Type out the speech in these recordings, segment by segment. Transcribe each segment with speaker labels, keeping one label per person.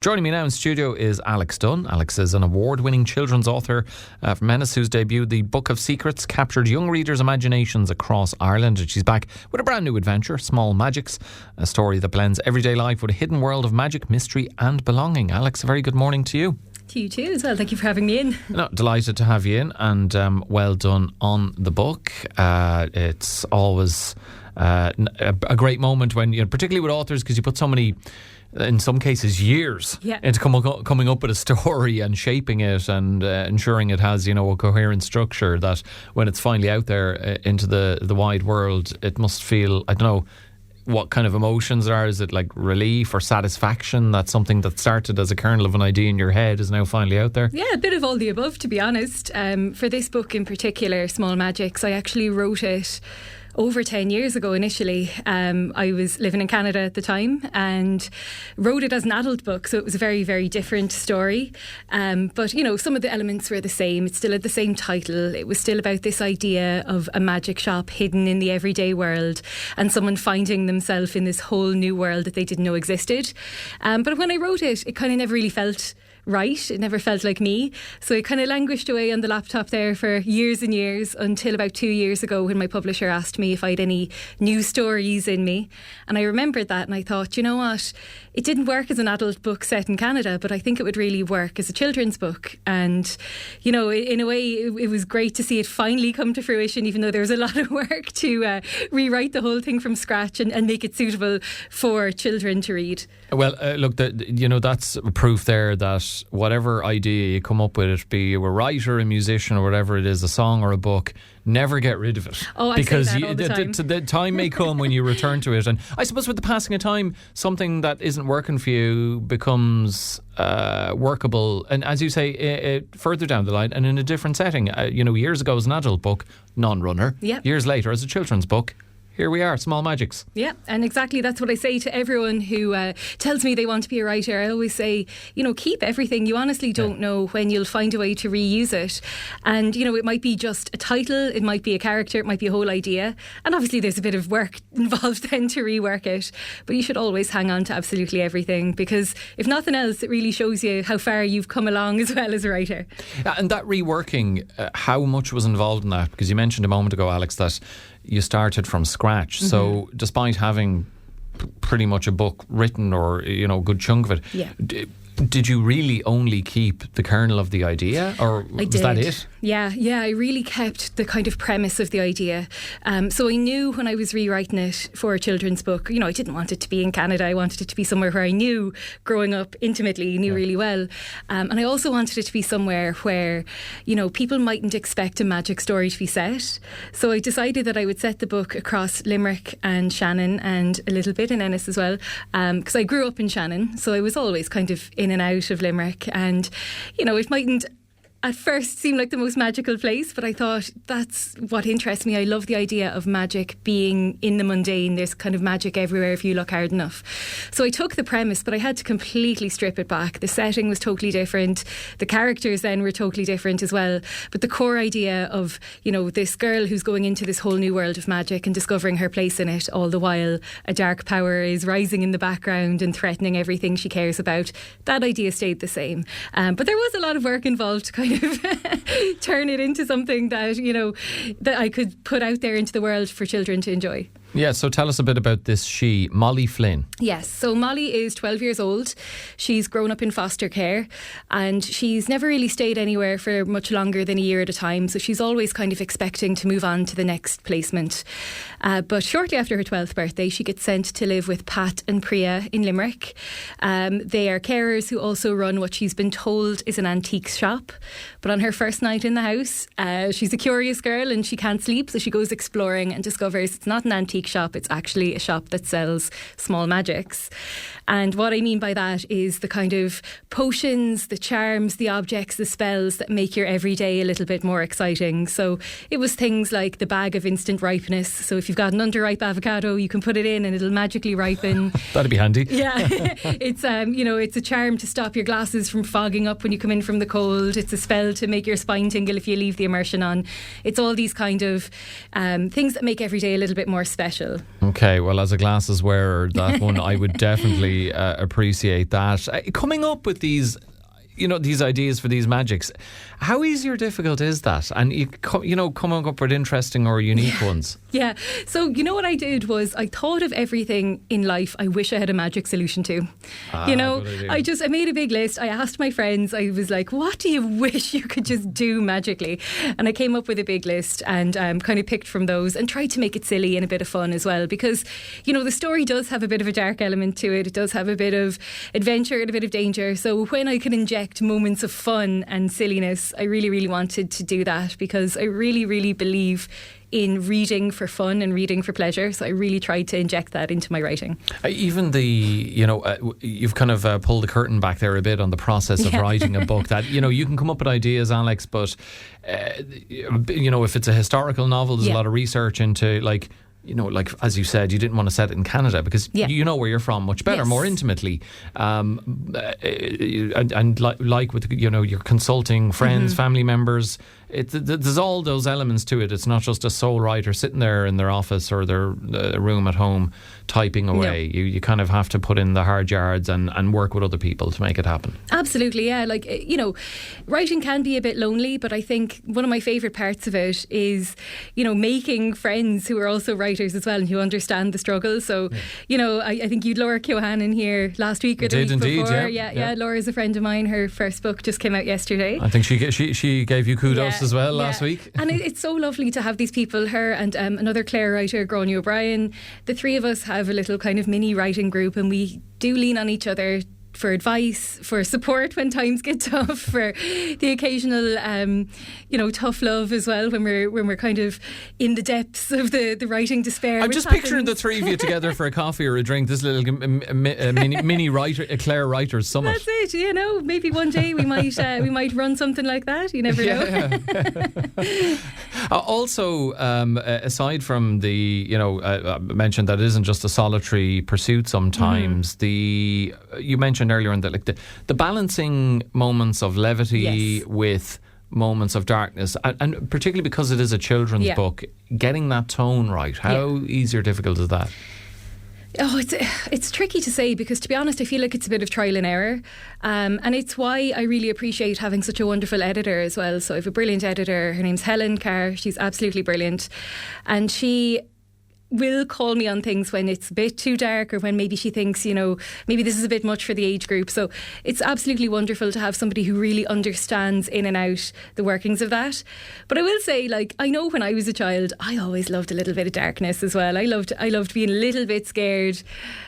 Speaker 1: Joining me now in studio is Alex Dunne. Alex is an award-winning children's author from Ennis, whose debut, The Book of Secrets, captured young readers' imaginations across Ireland. And she's back with a brand new adventure, Small Magics, a story that blends everyday life with a hidden world of magic, mystery and belonging. Alex, a very good morning to you.
Speaker 2: To you too as well. Thank you for having me in.
Speaker 1: No, delighted to have you in, and well done on the book. It's always a great moment when, particularly with authors, because you put so many, in some cases years, into coming up with a story and shaping it and ensuring it has, a coherent structure, that when it's finally out there into the wide world, it must feel, I don't know what kind of emotions there are. Is it like relief or satisfaction that something that started as a kernel of an idea in your head is now finally out there?
Speaker 2: Yeah, a bit of all the above, to be honest. For this book in particular, Small Magics, I actually wrote it over 10 years ago initially. I was living in Canada at the time and wrote it as an adult book, so it was a very, very different story. But, some of the elements were the same. It still had the same title. It was still about this idea of a magic shop hidden in the everyday world and someone finding themselves in this whole new world that they didn't know existed. But when I wrote it, it kind of never really felt right. It never felt like me. So it kind of languished away on the laptop there for years and years, until about 2 years ago when my publisher asked me if I had any new stories in me. And I remembered that and I thought, you know what? It didn't work as an adult book set in Canada, but I think it would really work as a children's book. And, in a way, it was great to see it finally come to fruition, even though there was a lot of work to rewrite the whole thing from scratch and make it suitable for children to read. Well,
Speaker 1: look, that's proof there that whatever idea you come up with, it be you a writer, a musician or whatever it is, a song or a book, never get rid of it.
Speaker 2: Oh,
Speaker 1: because
Speaker 2: I say that all the time.
Speaker 1: The time may come when you return to it. And I suppose with the passing of time, something that isn't working for you becomes workable. And as you say, further down the line and in a different setting. Years ago as an adult book, non-runner.
Speaker 2: Yep.
Speaker 1: Years later as a children's book, here we are, Small Magics.
Speaker 2: Yeah, and exactly that's what I say to everyone who tells me they want to be a writer. I always say, keep everything. You honestly don't know when you'll find a way to reuse it. And, it might be just a title, it might be a character, it might be a whole idea. And obviously there's a bit of work involved then to rework it. But you should always hang on to absolutely everything, because if nothing else, it really shows you how far you've come along as well as a writer.
Speaker 1: And that reworking, how much was involved in that? Because you mentioned a moment ago, Alex, that you started from scratch. Mm-hmm. So despite having pretty much a book written or, a good chunk of it, did you really only keep the kernel of the idea, or was that it?
Speaker 2: Yeah, I really kept the kind of premise of the idea. So I knew when I was rewriting it for a children's book, I didn't want it to be in Canada. I wanted it to be somewhere where I knew growing up intimately, really well. And I also wanted it to be somewhere where, people mightn't expect a magic story to be set. So I decided that I would set the book across Limerick and Shannon and a little bit in Ennis as well, because I grew up in Shannon. So I was always kind of in and out of Limerick, and it mightn't at first seemed like the most magical place, but I thought that's what interests me. I love the idea of magic being in the mundane. There's kind of magic everywhere if you look hard enough. So I took the premise, but I had to completely strip it back. The setting was totally different. The characters then were totally different as well. But the core idea of, this girl who's going into this whole new world of magic and discovering her place in it, all the while a dark power is rising in the background and threatening everything she cares about, that idea stayed the same. But there was a lot of work involved to kind of turn it into something that, that I could put out there into the world for children to enjoy.
Speaker 1: Yeah, so tell us a bit about this Molly Flynn.
Speaker 2: Yes, so Molly is 12 years old. She's grown up in foster care and she's never really stayed anywhere for much longer than a year at a time. So she's always kind of expecting to move on to the next placement. But shortly after her 12th birthday, she gets sent to live with Pat and Priya in Limerick. They are carers who also run what she's been told is an antiques shop. But on her first night in the house, she's a curious girl and she can't sleep. So she goes exploring and discovers it's not an antique shop, it's actually a shop that sells small magics. And what I mean by that is the kind of potions, the charms, the objects, the spells that make your everyday a little bit more exciting. So it was things like the bag of instant ripeness. So if you've got an underripe avocado, you can put it in and it'll magically ripen.
Speaker 1: That'd be handy.
Speaker 2: Yeah. It's it's a charm to stop your glasses from fogging up when you come in from the cold. It's a spell to make your spine tingle if you leave the immersion on. It's all these kind of things that make every day a little bit more special. special.
Speaker 1: Okay, well, as a glasses wearer, that one, I would definitely appreciate that. Coming up with these, these ideas for these magics, how easy or difficult is that? And, coming up with interesting or unique ones.
Speaker 2: Yeah. So, what I did was I thought of everything in life I wish I had a magic solution to. I made a big list. I asked my friends, I was like, what do you wish you could just do magically? And I came up with a big list and kind of picked from those and tried to make it silly and a bit of fun as well. Because, the story does have a bit of a dark element to it. It does have a bit of adventure and a bit of danger. So when I could inject moments of fun and silliness, I really, really wanted to do that because I really, really believe in reading for fun and reading for pleasure. So I really tried to inject that into my writing.
Speaker 1: Even you've kind of pulled the curtain back there a bit on the process of writing a book that, you can come up with ideas, Alex, but, if it's a historical novel, there's a lot of research into as you said, you didn't want to set it in Canada because you know where you're from much better, more intimately. And like with, you're consulting friends, family members, there's all those elements to it. It's not just a sole writer sitting there in their office or their room at home typing away. No. You kind of have to put in the hard yards and work with other people to make it happen.
Speaker 2: Absolutely, yeah. Writing can be a bit lonely, but I think one of my favourite parts of it is, making friends who are also writers as well and who understand the struggle. So, I think you'd Laura Keohane in here last week or the week before. Yeah. Laura's a friend of mine. Her first book just came out yesterday.
Speaker 1: I think she gave you kudos as well last week.
Speaker 2: And it's so lovely to have these people, her and another Clare writer, Gráinne O'Brien. The three of us have a little kind of mini writing group and we do lean on each other for advice, for support when times get tough, for the occasional tough love as well when we're kind of in the depths of the writing despair.
Speaker 1: I'm just picturing the three of you together for a coffee or a drink, this little mini writer, a Clare Writers Summit.
Speaker 2: That's it, maybe one day we might run something like that, you never know.
Speaker 1: Also, aside from the, I mentioned that it isn't just a solitary pursuit sometimes, you mentioned earlier on that the balancing moments of levity with moments of darkness, and particularly because it is a children's book, getting that tone right, how easy or difficult is that?
Speaker 2: Oh, it's tricky to say because, to be honest, I feel like it's a bit of trial and error, and it's why I really appreciate having such a wonderful editor as well. So I have a brilliant editor. Her name's Helen Carr. She's absolutely brilliant, and she will call me on things when it's a bit too dark or when maybe she thinks, maybe this is a bit much for the age group. So it's absolutely wonderful to have somebody who really understands in and out the workings of that. But I will say, I know when I was a child, I always loved a little bit of darkness as well. I loved being a little bit scared.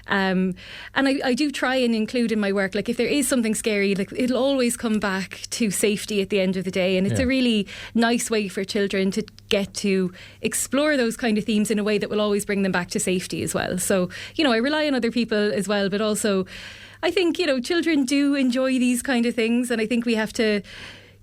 Speaker 2: And I do try and include in my work, if there is something scary, it'll always come back to safety at the end of the day. And it's a really nice way for children to get to explore those kind of themes in a way that will always bring them back to safety as well. So, I rely on other people as well, but also I think, children do enjoy these kind of things, and I think we have to,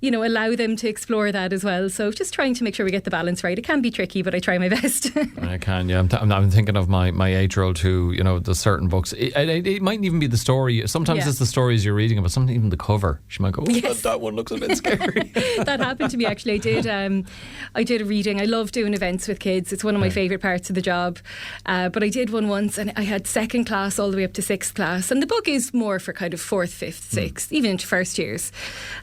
Speaker 2: allow them to explore that as well. So just trying to make sure we get the balance right. It can be tricky, but I try my best.
Speaker 1: I can, yeah. I'm thinking of my 8-year-old who, there's certain books. It mightn't even be the story. Sometimes it's the stories you're reading, but sometimes even the cover. She might go, that one looks a bit scary.
Speaker 2: That happened to me, actually. I did a reading. I love doing events with kids. It's one of my favourite parts of the job. But I did one once and I had second class all the way up to sixth class. And the book is more for kind of fourth, fifth, sixth, even into first years.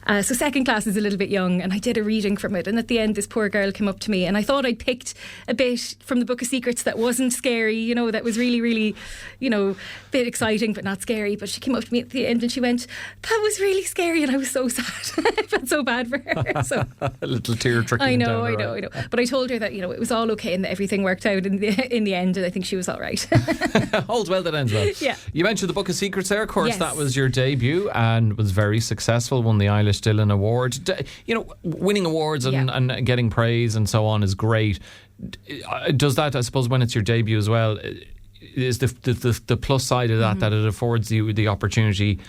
Speaker 2: So second class is a little bit young, and I did a reading from it, and at the end this poor girl came up to me, and I thought I'd picked a bit from the Book of Secrets that wasn't scary, that was really, really, a bit exciting but not scary. But she came up to me at the end and she went, "That was really scary," and I was so sad. I felt so bad for her. So
Speaker 1: a little tear trickling down.
Speaker 2: I know. But I told her that it was all okay and that everything worked out in the end, and I think she was all right.
Speaker 1: All's well that ends well.
Speaker 2: Yeah.
Speaker 1: You mentioned the Book of Secrets there. Of course, that was your debut and was very successful. Won the Eilish Dillon Award. Winning awards and getting praise and so on is great. Does that, I suppose, when it's your debut as well, is the plus side of that it affords you the opportunity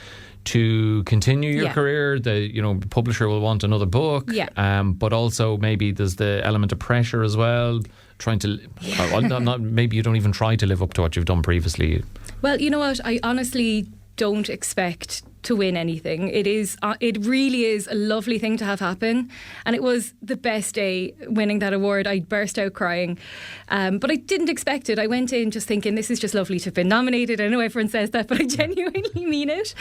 Speaker 1: to continue your career? The publisher will want another book, but also maybe there's the element of pressure as well. Trying to, maybe you don't even try to live up to what you've done previously.
Speaker 2: Well, you know what? I honestly don't expect to win anything. It really is a lovely thing to have happen, and it was the best day winning that award. I burst out crying, but I didn't expect it. I went in just thinking, this is just lovely to have been nominated. I know everyone says that, but I genuinely mean it.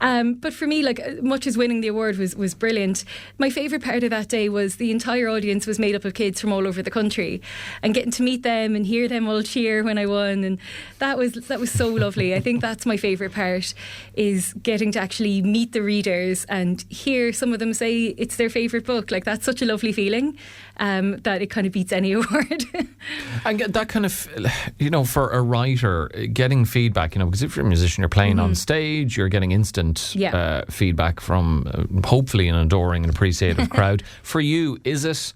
Speaker 2: But for me, like, much as winning the award was brilliant, my favourite part of that day was the entire audience was made up of kids from all over the country, and getting to meet them and hear them all cheer when I won, and that was so lovely. I think that's my favourite part, is getting to actually meet the readers and hear some of them say it's their favourite book. Like, that's such a lovely feeling, that it kind of beats any award.
Speaker 1: And that kind of, you know, for a writer, getting feedback, you know, because if you're a musician, you're playing on stage, you're getting instant feedback from hopefully an adoring and appreciative crowd. For you, is it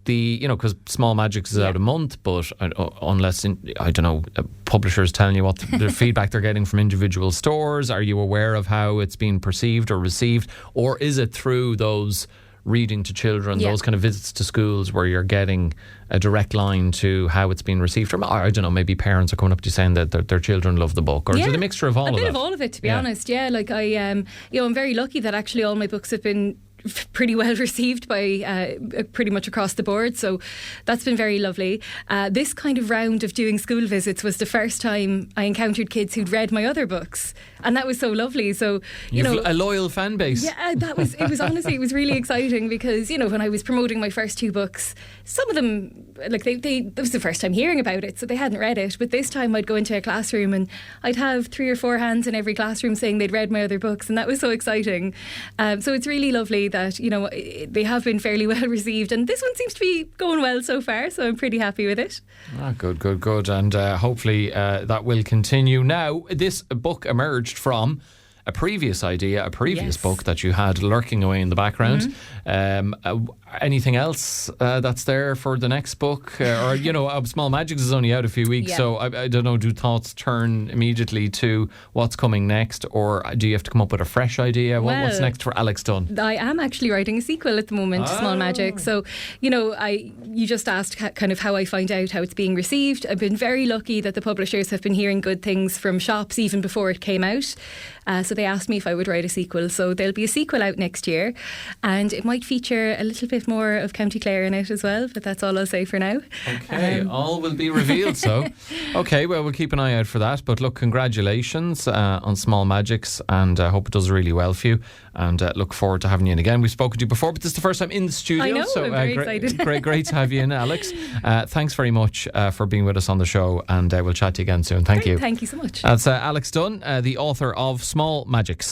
Speaker 1: because Small Magics is out a month, but unless, I don't know, publishers telling you what the feedback they're getting from individual stores, are you aware of how it's being perceived or received? Or is it through those reading to children, those kind of visits to schools where you're getting a direct line to how it's being received? Or I don't know, maybe parents are coming up to you saying that their children love the book, or is it a mixture of all of it? A bit of
Speaker 2: all of it, to be honest. Yeah, like I'm very lucky that actually all my books have been pretty well received by pretty much across the board, so that's been very lovely. This kind of round of doing school visits was the first time I encountered kids who'd read my other books, and that was so lovely. So
Speaker 1: you've a loyal fan base.
Speaker 2: Yeah, it was honestly, it was really exciting, because when I was promoting my first two books, some of them, like, that was the first time hearing about it, so they hadn't read it. But this time I'd go into a classroom and I'd have 3 or 4 hands in every classroom saying they'd read my other books, and that was so exciting. So it's really lovely that they have been fairly well received, and this one seems to be going well so far, so I'm pretty happy with it. Good,
Speaker 1: and hopefully that will continue. Now, this book emerged from a previous book that you had lurking away in the background. Anything else that's there for the next book? Small Magics is only out a few weeks, so I don't know, do thoughts turn immediately to what's coming next, or do you have to come up with a fresh idea? What's next for Alex Dunne?
Speaker 2: I am actually writing a sequel at the moment to Small Magics. So, you just asked kind of how I find out how it's being received. I've been very lucky that the publishers have been hearing good things from shops even before it came out. So they asked me if I would write a sequel. So there'll be a sequel out next year, and it might feature a little bit more of County Clare in it as well, but that's all I'll say for now.
Speaker 1: Okay, all will be revealed. So, okay, well, we'll keep an eye out for that. But look, congratulations on Small Magics, and I hope it does really well for you, and look forward to having you in again. We've spoken to you before, but this is the first time in the studio.
Speaker 2: I know,
Speaker 1: so
Speaker 2: I'm very excited.
Speaker 1: Great to have you in, Alex. Thanks very much for being with us on the show, and we'll chat to you again soon. Thank you.
Speaker 2: Thank you so much.
Speaker 1: That's Alex Dunne, the author of Small Magics.